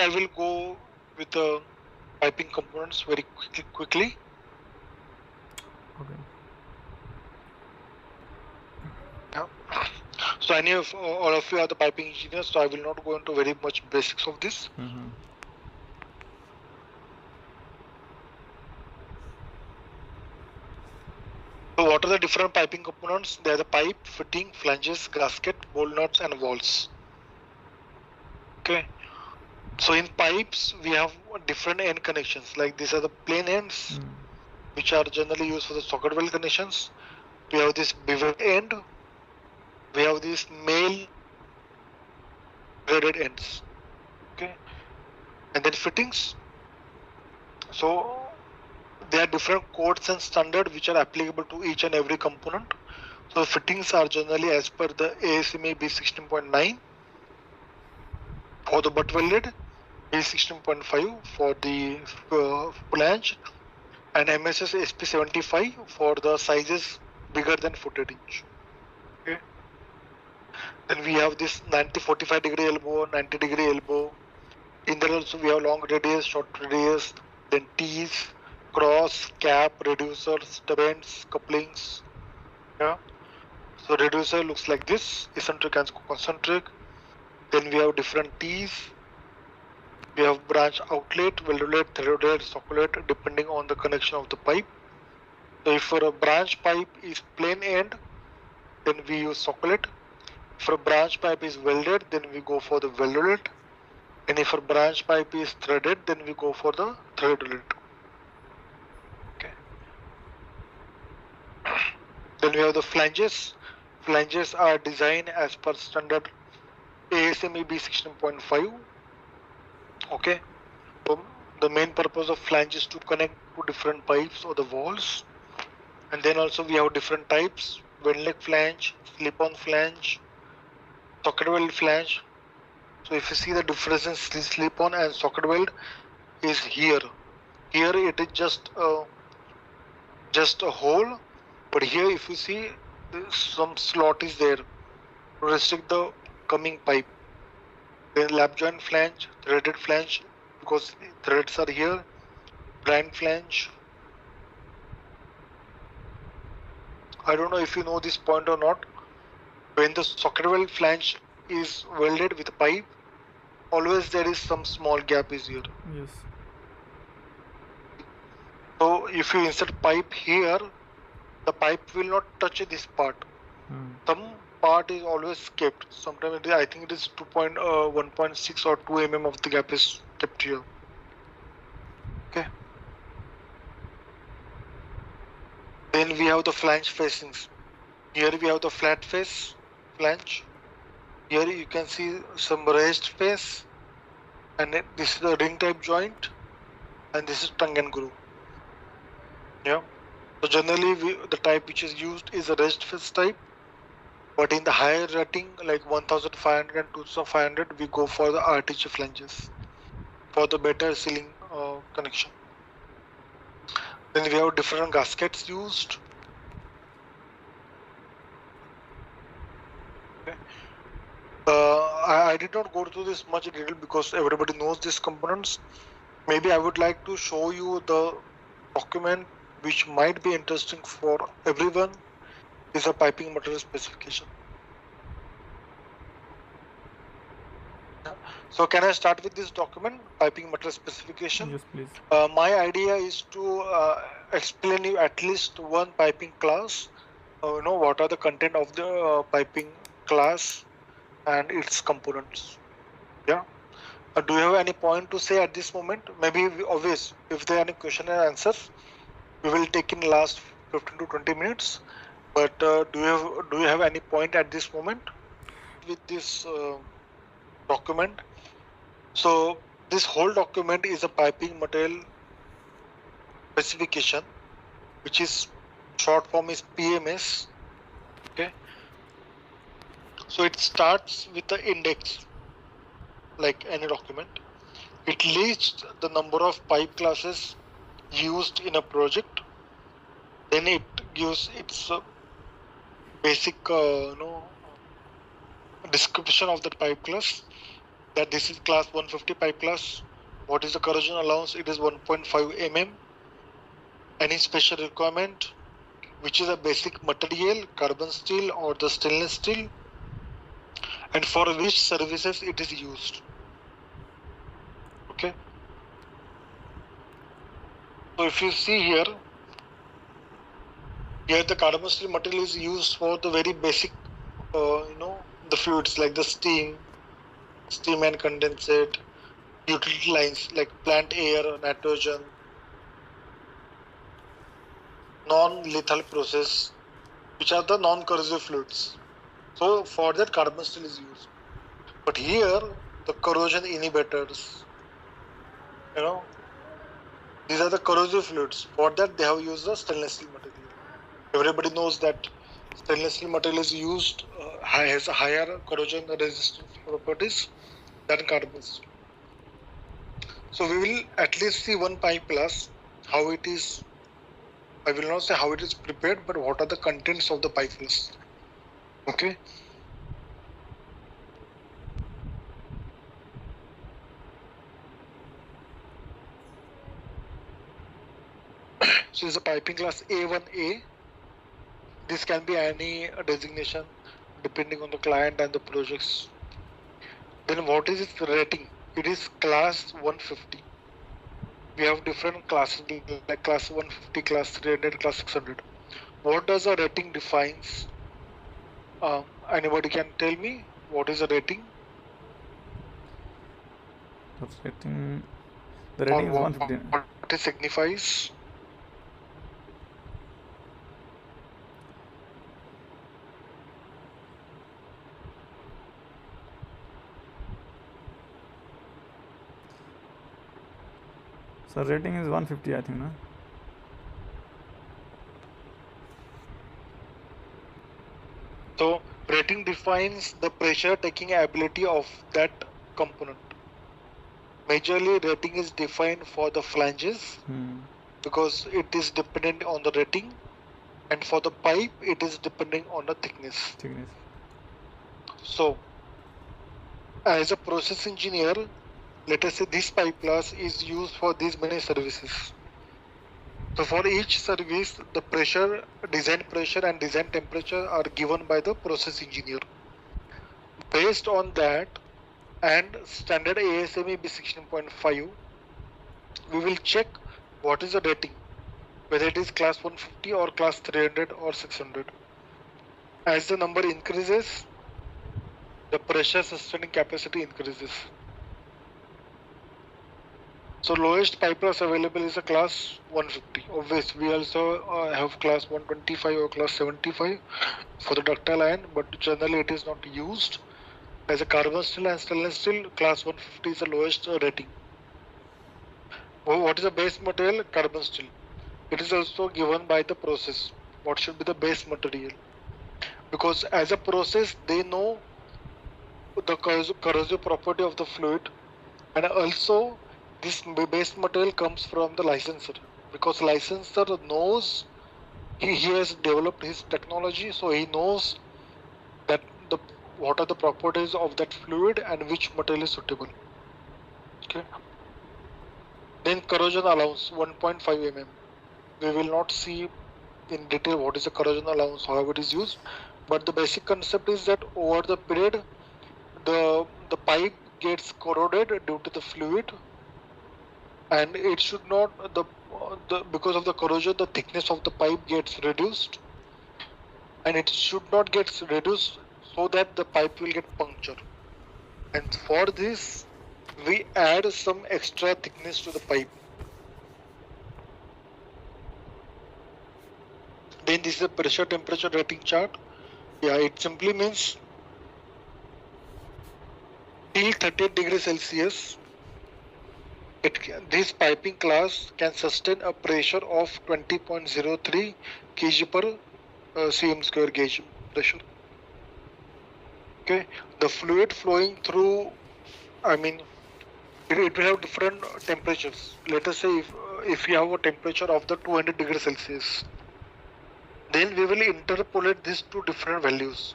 I will go with the piping components very quickly. Okay. Yeah. So I know all of you are the piping engineers, so I will not go into very much basics of this. So what are the different piping components? They are the pipe, fitting, flanges, gasket, bolt nuts, and walls. Okay. So in pipes, we have different end connections. Like these are the plain ends, which are generally used for the socket weld connections. We have this bevel end. We have these male threaded ends. Okay. And then fittings. So there are different codes and standards which are applicable to each and every component. So fittings are generally as per the ASME B16.9 for the butt welded, B16.5 for the flange, and MSS SP75 for the sizes bigger than 48 inch. Okay. Then we have this 90-45 degree elbow, 90 degree elbow. In there also we have long radius, short radius, then T's, cross, cap, reducers, stub ends, couplings. Yeah. So reducer looks like this, eccentric and concentric. Then we have different T's. We have branch outlet, welded, threaded, socket, depending on the connection of the pipe. So if for a branch pipe is plain end, then we use socket. If a branch pipe is welded, then we go for the welded. And if a branch pipe is threaded, then we go for the threaded. Okay. Then we have the flanges. Flanges are designed as per standard ASME B16.5. Okay. So the main purpose of flange is to connect to different pipes or the walls. And then also we have different types: weld leg flange, slip-on flange, socket weld flange. So if you see the difference in slip-on and socket weld is here. Here it is just a hole, but here if you see some slot is there to restrict the coming pipe. Then lap joint flange, threaded flange, because threads are here, blind flange. I don't know if you know this point or not. When the socket weld flange is welded with a pipe, always there is some small gap is here. Yes. So if you insert pipe here, the pipe will not touch this part. Some part is always kept. Sometimes I think it is 1.6 or 2 mm of the gap is kept here. Okay. Then we have the flange facings. Here we have the flat face flange. Here you can see some raised face, and this is the ring type joint, and this is tongue and groove. Yeah. So generally the type which is used is a raised face type, but in the higher rating like 1500 and 2500 we go for the RTG flanges for the better sealing connection. Then we have different gaskets used. Okay. I did not go through this much detail because everybody knows these components. Maybe I would like to show you the document which might be interesting for everyone. Is a piping material specification. So can I start with this document, piping material specification? Yes, please. My idea is to explain you at least one piping class. What are the content of the piping class and its components. Yeah. Do you have any point to say at this moment? Maybe always, if there are any question and answers, we will take in last 15 to 20 minutes. But do you have any point at this moment with this document? So this whole document is a piping material specification, which is short form is PMS. Okay. So it starts with the index, like any document. It lists the number of pipe classes used in a project. Then it gives its basic description of the pipe class. that this is class 150 pipe class. What is the corrosion allowance? It is 1.5 mm. Any special requirement, which is a basic material, carbon steel or the stainless steel, and for which services it is used. Okay. So if you see here the carbon steel material is used for the very basic, the fluids like the steam and condensate, utility lines like plant air, nitrogen, non-lethal process, which are the non-corrosive fluids. So for that carbon steel is used. But here the corrosion inhibitors, these are the corrosive fluids. For that they have used the stainless steel material. Everybody knows that stainless steel material is used, has higher corrosion resistance properties than carbon steel. So we will at least see one pipe class, how it is. I will not say how it is prepared, but what are the contents of the pipe class. Okay. So is the piping class A1A. This can be any designation depending on the client and the projects. Then what is its rating? It is class 150. We have different classes like class 150, class 300, class 600. What does a rating defines? Anybody can tell me what is a rating? The rating is 150. What it signifies? So rating is 150, I think, no? So rating defines the pressure taking ability of that component. Majorly rating is defined for the flanges because it is dependent on the rating, and for the pipe it is depending on the thickness. So as a process engineer, let us say this pipe class is used for these many services. So for each service, the pressure, design pressure and design temperature are given by the process engineer. Based on that and standard ASME B16.5, we will check what is the rating, whether it is class 150 or class 300 or 600. As the number increases, the pressure sustaining capacity increases. So lowest pipe class available is a class 150. Obviously, we also have class 125 or class 75 for the ductile iron, but generally it is not used. As a carbon steel and stainless steel, class 150 is the lowest rating. What is the base material? Carbon steel. It is also given by the process. What should be the base material? Because as a process, they know the corrosive property of the fluid, and also this base material comes from the licensor, because licensor knows, he has developed his technology, so he knows that what are the properties of that fluid and which material is suitable. Okay. Then corrosion allowance 1.5 mm. We will not see in detail what is the corrosion allowance, how it is used, but the basic concept is that over the period the pipe gets corroded due to the fluid, and it should not, because of the corrosion, the thickness of the pipe gets reduced, and it should not get reduced so that the pipe will get punctured. And for this, we add some extra thickness to the pipe. Then this is a pressure temperature rating chart. Yeah, it simply means till 38 degrees Celsius, this piping class can sustain a pressure of 20.03 kg per cm square gauge pressure. Okay, the fluid flowing through, it will have different temperatures. Let us say if you have a temperature of the 200 degrees Celsius, then we will interpolate these two different values.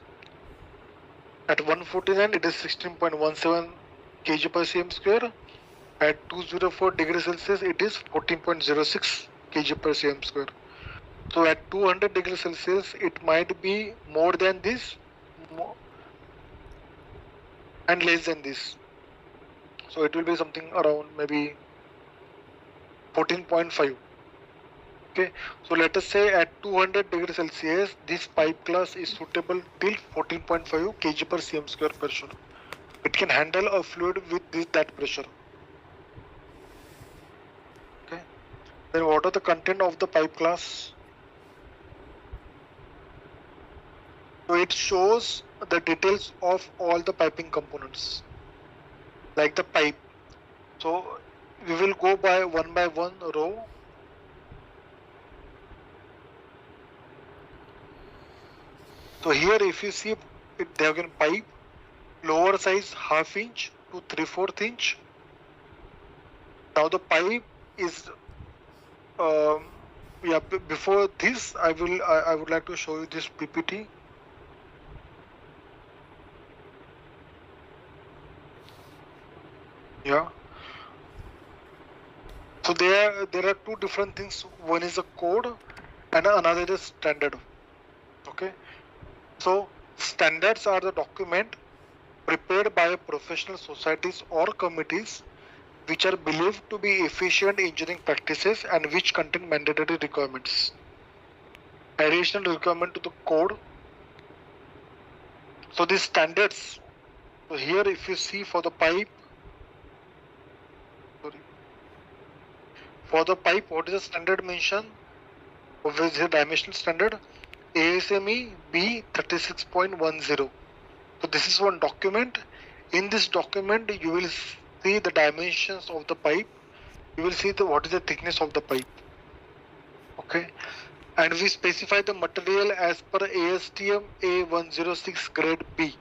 At 149 it is 16.17 kg per cm square. At 204 degrees Celsius, it is 14.06 kg per cm square. So at 200 degrees Celsius, it might be more than this and less than this. So it will be something around maybe 14.5. Okay, so let us say at 200 degrees Celsius, this pipe class is suitable till 14.5 kg per cm square pressure. It can handle a fluid with that pressure. Okay, then what are the content of the pipe class? So it shows the details of all the piping components, like the pipe. So we will go by one row. So here if you see, they have given pipe, lower size 1/2 inch to 3/4 inch. Now the pipe is, before this I would like to show you this PPT. Yeah. So there are two different things. One is a code and another is standard. Okay. So standards are the document prepared by professional societies or committees which are believed to be efficient engineering practices and which contain mandatory requirements. Additional requirement to the code. So these standards. So here if you see for the pipe, what is the standard mentioned? What is the dimensional standard? ASME B36.10. So this is one document. In this document, you will see the dimensions of the pipe. You will see what is the thickness of the pipe. Okay. And we specify the material as per ASTM A106 grade B.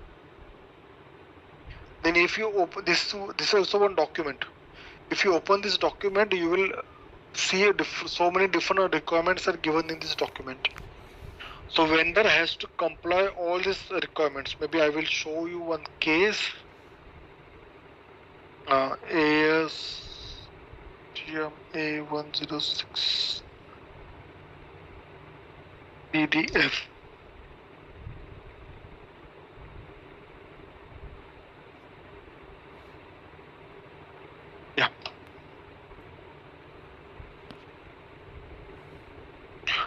Then if you open this is also one document. If you open this document, you will see so many different requirements are given in this document. So vendor has to comply all these requirements. Maybe I will show you one case. ASTM A106 PDF. Yeah.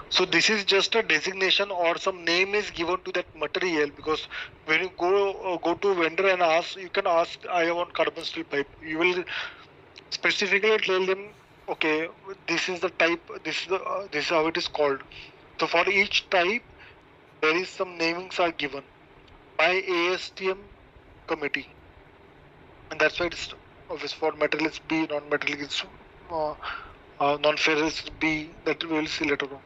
So this is just a designation or some name is given to that material, because when you go to vendor and ask, you can ask, I want carbon steel pipe. You will specifically tell them, okay, this is the type, this is how it is called. So for each type, there is some namings are given by ASTM committee, and that's why it's obvious for metal is B, non-metal is non-ferrous B. That we will see later on.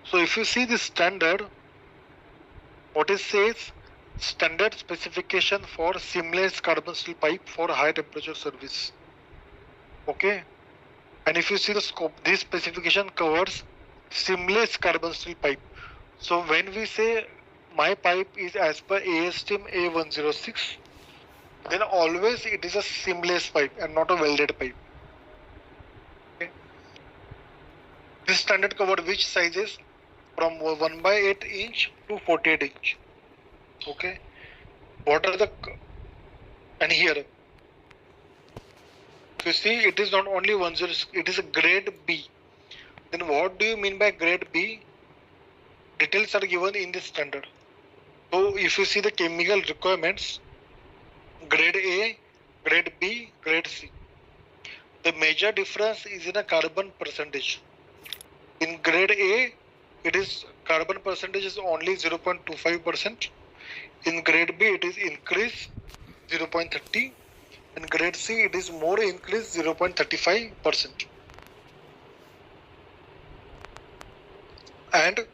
So if you see this standard, what it says, standard specification for seamless carbon steel pipe for high temperature service. Okay, and if you see the scope, this specification covers seamless carbon steel pipe. So when we say my pipe is as per ASTM A106, then always it is a seamless pipe and not a welded pipe. Okay. This standard covered which sizes? From 1/8 inch to 48 inch. Okay. What are the, and here, if you see, it is not only 106, it is a grade B. Then what do you mean by grade B? Details are given in this standard. So if you see the chemical requirements, grade A, grade B, grade C. The major difference is in a carbon percentage. In grade A, it is carbon percentage is only 0.25%. In grade B, it is increase 0.30. In grade C, it is more increase 0.35%. And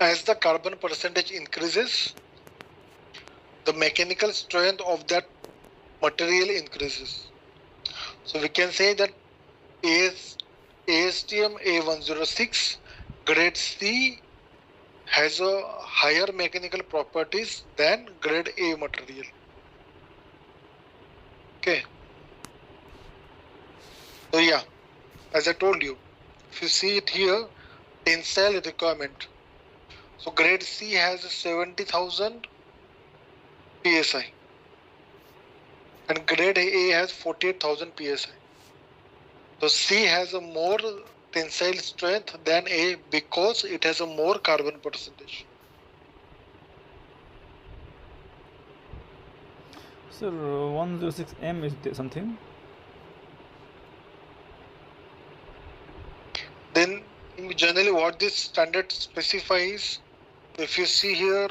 as the carbon percentage increases, the mechanical strength of that material increases. So we can say that ASTM A106 grade C has a higher mechanical properties than grade A material. Okay. So yeah, as I told you, if you see it here, tensile requirement. So grade C has 70,000 psi, and grade A has 48,000 psi. So C has a more tensile strength than A because it has a more carbon percentage. Sir, 106M is something. Then generally what this standard specifies, if you see here,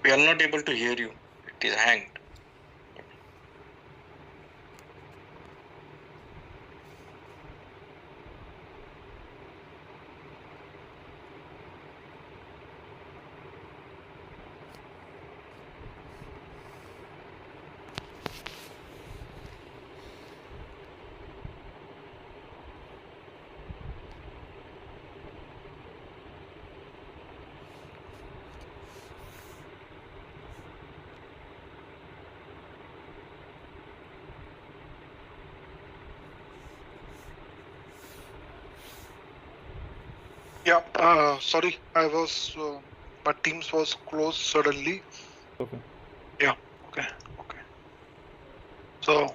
We are not able to hear you. It is hanged. yeah, sorry, I was, my Teams was closed suddenly. Okay. Yeah, okay. So,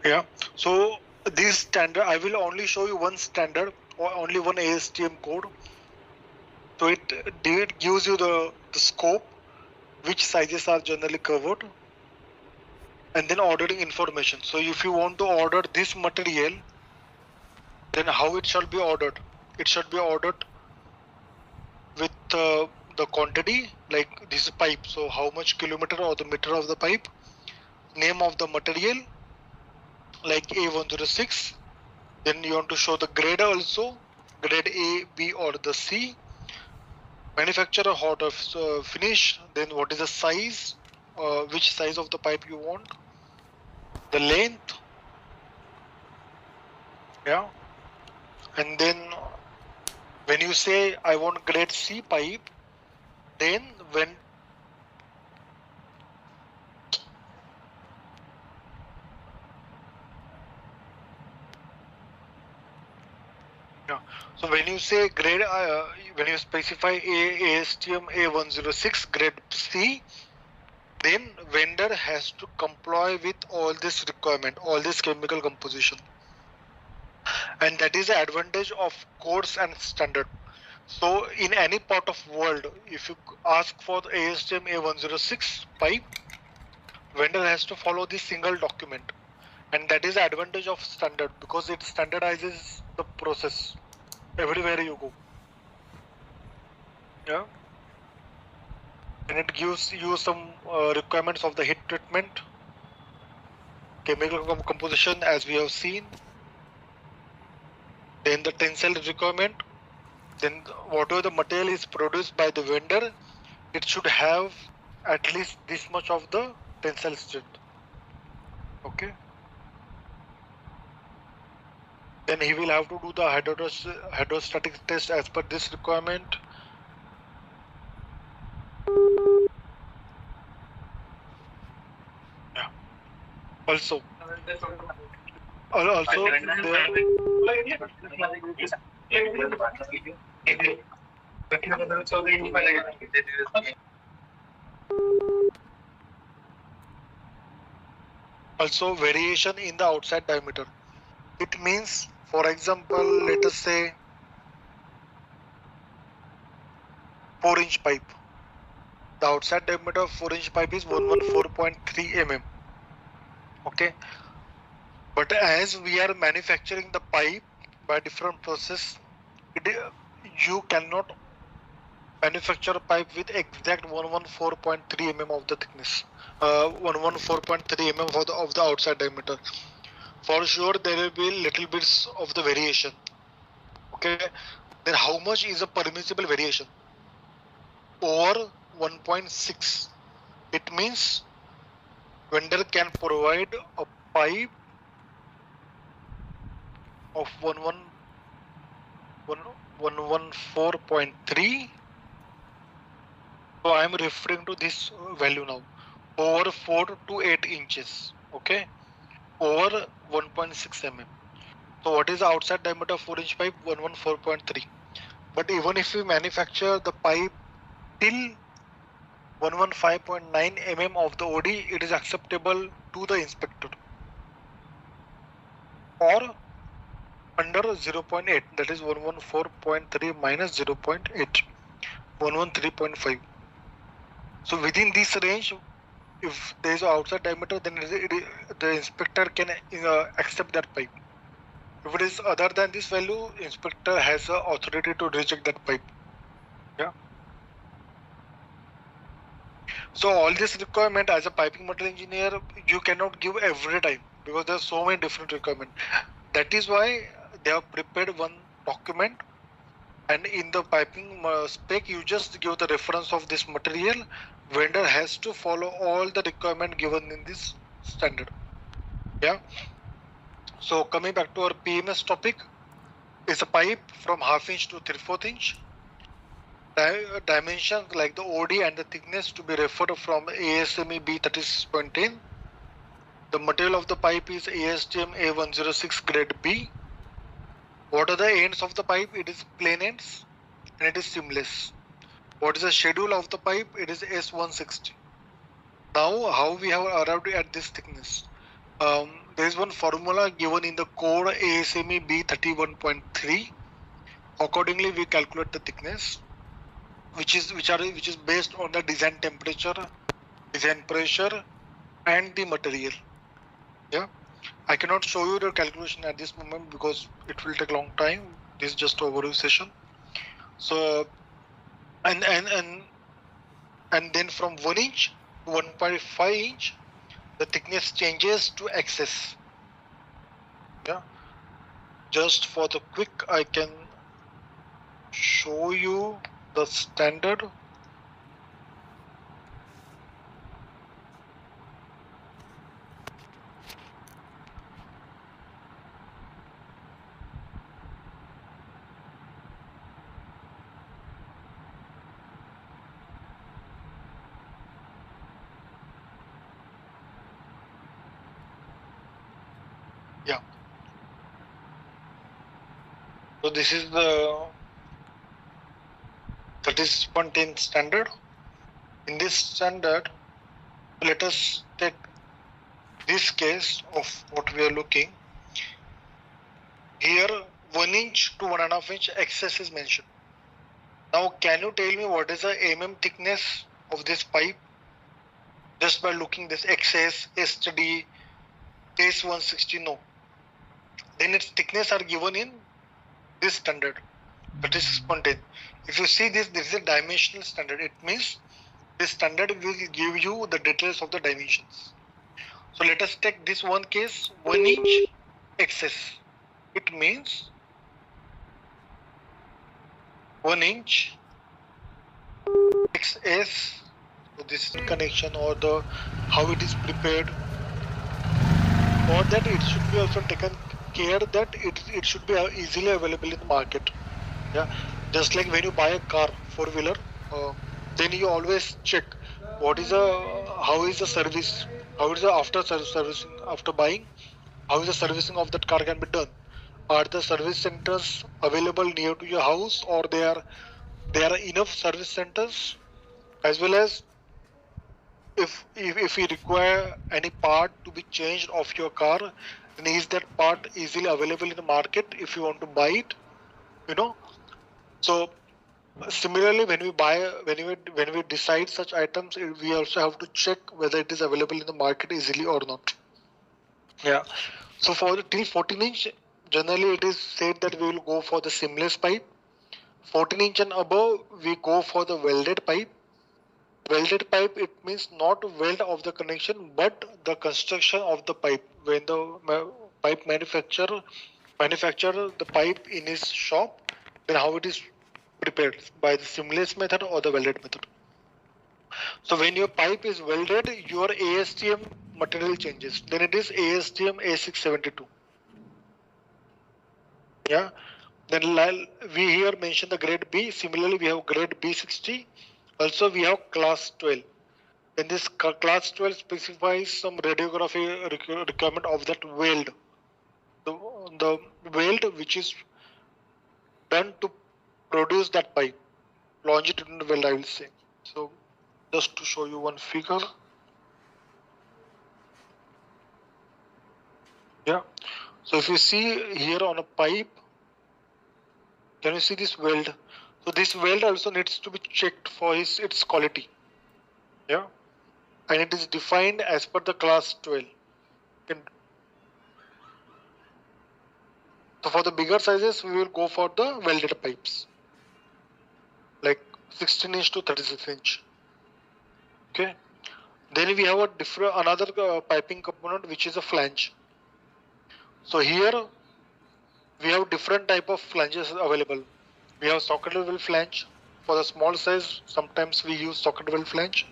yeah, so this standard, I will only show you one standard or only one ASTM code. So it gives you the scope, which sizes are generally covered, and then ordering information. So if you want to order this material, then how it shall be ordered? It should be ordered with the quantity, like this is pipe. So how much kilometer or the meter of the pipe, name of the material, like A106. Then you want to show the grade also, grade A, B, or the C. Manufacturer, how to finish. Then what is the size? Which size of the pipe you want? The length. Yeah. And then when you say I want grade C pipe, then when so when you say grade, when you specify ASTM A106 grade C, then vendor has to comply with all this requirement, all this chemical composition, and that is the advantage of codes and standard. So in any part of world, if you ask for the ASTM A106 pipe, vendor has to follow this single document, and that is the advantage of standard because it standardizes the process everywhere you go. Yeah, and it gives you some requirements of the heat treatment, chemical composition as we have seen, then the tensile requirement, then whatever the material is produced by the vendor, it should have at least this much of the tensile strength. Okay. Then he will have to do the hydrostatic test as per this requirement. Yeah. Also also variation in the outside diameter. It means, for example, let us say 4-inch pipe. The outside diameter of 4-inch pipe is 114.3 mm. Okay, but as we are manufacturing the pipe by different process, you cannot manufacture a pipe with exact 114.3 mm of the thickness, 114.3 mm of the outside diameter. For sure, there will be little bits of the variation. Okay, then how much is a permissible variation? Over 1.6. It means vendor can provide a pipe of 114.3. So I am referring to this value now. Over 4 to 8 inches. Okay, over 1.6 mm. So what is the outside diameter of 4-inch pipe? 114.3. But even if we manufacture the pipe till 115.9 mm of the OD, it is acceptable to the inspector. Or under 0.8, that is 114.3 minus 0.8, 113.5. So within this range, if there is an outside diameter, then the inspector can accept that pipe. If it is other than this value, inspector has the authority to reject that pipe. Yeah. So all this requirement as a piping material engineer, you cannot give every time because there are so many different requirements. That is why they have prepared one document, and in the piping spec, you just give the reference of this material. Vendor has to follow all the requirement given in this standard. Yeah. So coming back to our PMS topic, is a pipe from 1/2 inch to 3/4 inch. Dimensions like the OD and the thickness to be referred from ASME B36.10. The material of the pipe is ASTM A106 grade B. What are the ends of the pipe? It is plain ends and it is seamless. What is the schedule of the pipe? It is S160. Now, how we have arrived at this thickness? There is one formula given in the code ASME B31.3. Accordingly, we calculate the thickness, which is based on the design temperature, design pressure, and the material. Yeah, I cannot show you the calculation at this moment because it will take a long time. This is just overview session. So, and then from 1 inch to 1.5 inch, the thickness changes to excess. Yeah, just for the quick, I can show you the standard. Yeah. So this is the 36.10 standard. In this standard, let us take this case of what we are looking. Here, 1 inch to 1.5 inch excess is mentioned. Now, can you tell me what is the mm thickness of this pipe? Just by looking this XS, STD, S160, no. Then its thickness are given in this standard, 36.10. If you see this is a dimensional standard. It means this standard will give you the details of the dimensions. So let us take this one case, 1 inch excess. It means 1 inch XS. So this connection or the how it is prepared. For that, it should be also taken care that it should be easily available in the market. Yeah, just like when you buy a car, 4-wheeler, then you always check what is how is the service, how is the after servicing after buying, how is the servicing of that car can be done. Are the service centers available near to your house, or there are enough service centers, as well as if you require any part to be changed of your car, then is that part easily available in the market if you want to buy it, you know. So Similarly, when we decide such items, we also have to check whether it is available in the market easily or not. Yeah. So for the till 14 inch, generally it is said that we will go for the seamless pipe. 14 inch and above, we go for the welded pipe. Welded pipe, it means not weld of the connection, but the construction of the pipe. When the pipe manufacture the pipe in his shop, then how it is prepared, by the seamless method or the welded method. So when your pipe is welded, your ASTM material changes. Then it is ASTM A672. Yeah. Then we here mention the grade B. Similarly, we have grade B60. Also, we have class 12. Then this class 12 specifies some radiography requirement of that weld. The weld which is done to produce that pipe. Longitudinal weld, I will say. So just to show you one figure. Yeah. So if you see here on a pipe, can you see this weld? So this weld also needs to be checked for its quality. Yeah. And it is defined as per the class 12. So for the bigger sizes, we will go for the welded pipes, like 16 inch to 36 inch. Okay. Then we have another piping component, which is a flange. So here we have different type of flanges available. We have socket level flange. For the small size, sometimes we use socket level flange.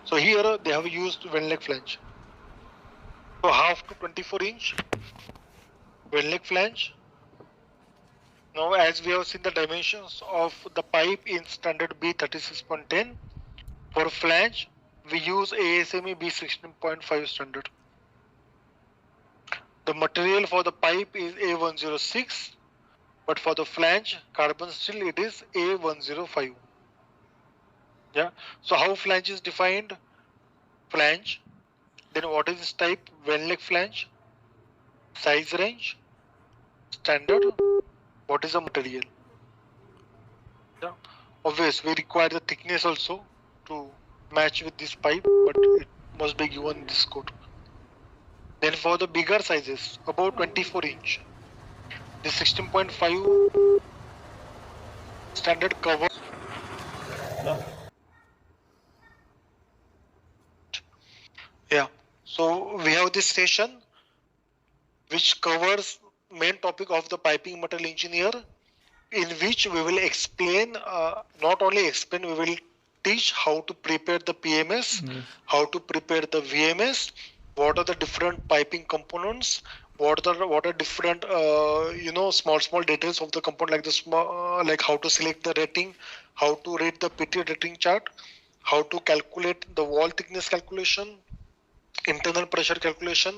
So here they have used weld leg flange. So half to 24 inch weld leg flange. Now, as we have seen the dimensions of the pipe in standard B36.10, for flange, we use ASME B16.5 standard. The material for the pipe is A106, but for the flange, carbon steel, it is A105. Yeah. So how flange is defined? Flange. Then what is this type? Weld leg flange. Size range. Standard. What is the material? Yeah. Obvious, we require the thickness also to match with this pipe, but it must be given this code. Then for the bigger sizes, about 24 inch, the 16.5 standard cover. Yeah. So we have this session which covers main topic of the piping material engineer, in which we will explain, not only explain, we will teach how to prepare the PMS, how to prepare the VMS, what are the different piping components, what are different small details of the component, like the small like how to select the rating, how to rate the PT rating chart, how to calculate the wall thickness calculation, internal pressure calculation,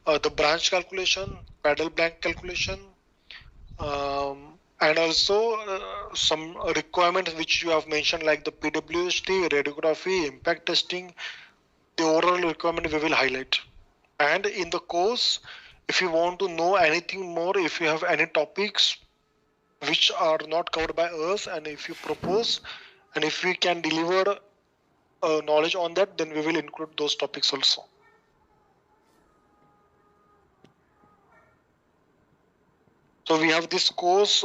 the branch calculation, paddle blank calculation, and also some requirements which you have mentioned, like the PWST, radiography, impact testing. The overall requirement we will highlight. And in the course, if you want to know anything more, if you have any topics which are not covered by us, and if you propose, and if we can deliver knowledge on that, then we will include those topics also. So we have this course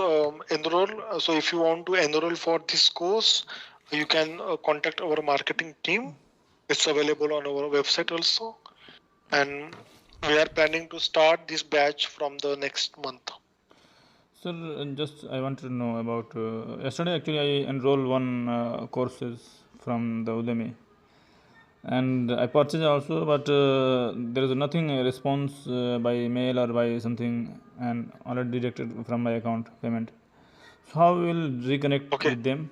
enroll. So if you want to enroll for this course, you can contact our marketing team. It's available on our website also. And we are planning to start this batch from the next month. Sir, just I want to know about, yesterday actually I enrolled one courses from the Udemy. And I purchased also, but there is nothing response by mail or by something, and already deducted from my account payment. So how we will reconnect with them?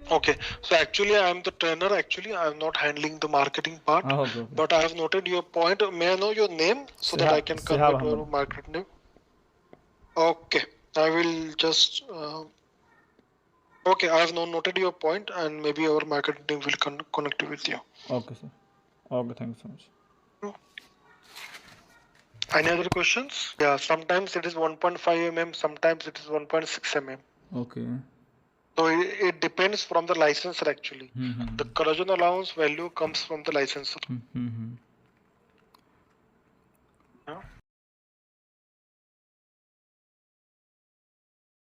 Okay, so actually I am the trainer. Actually, I am not handling the marketing part. Okay. But I have noted your point. May I know your name so that I can convert your market name? Okay, I will just. Okay, I have now noted your point, and maybe our marketing team will connect with you. Okay, sir. Okay, thank you so much. Any other questions? Yeah, sometimes it is 1.5 mm, sometimes it is 1.6 mm. Okay. So it depends from the licensor actually. Mm-hmm. The corrosion allowance value comes from the licensor. Mm-hmm.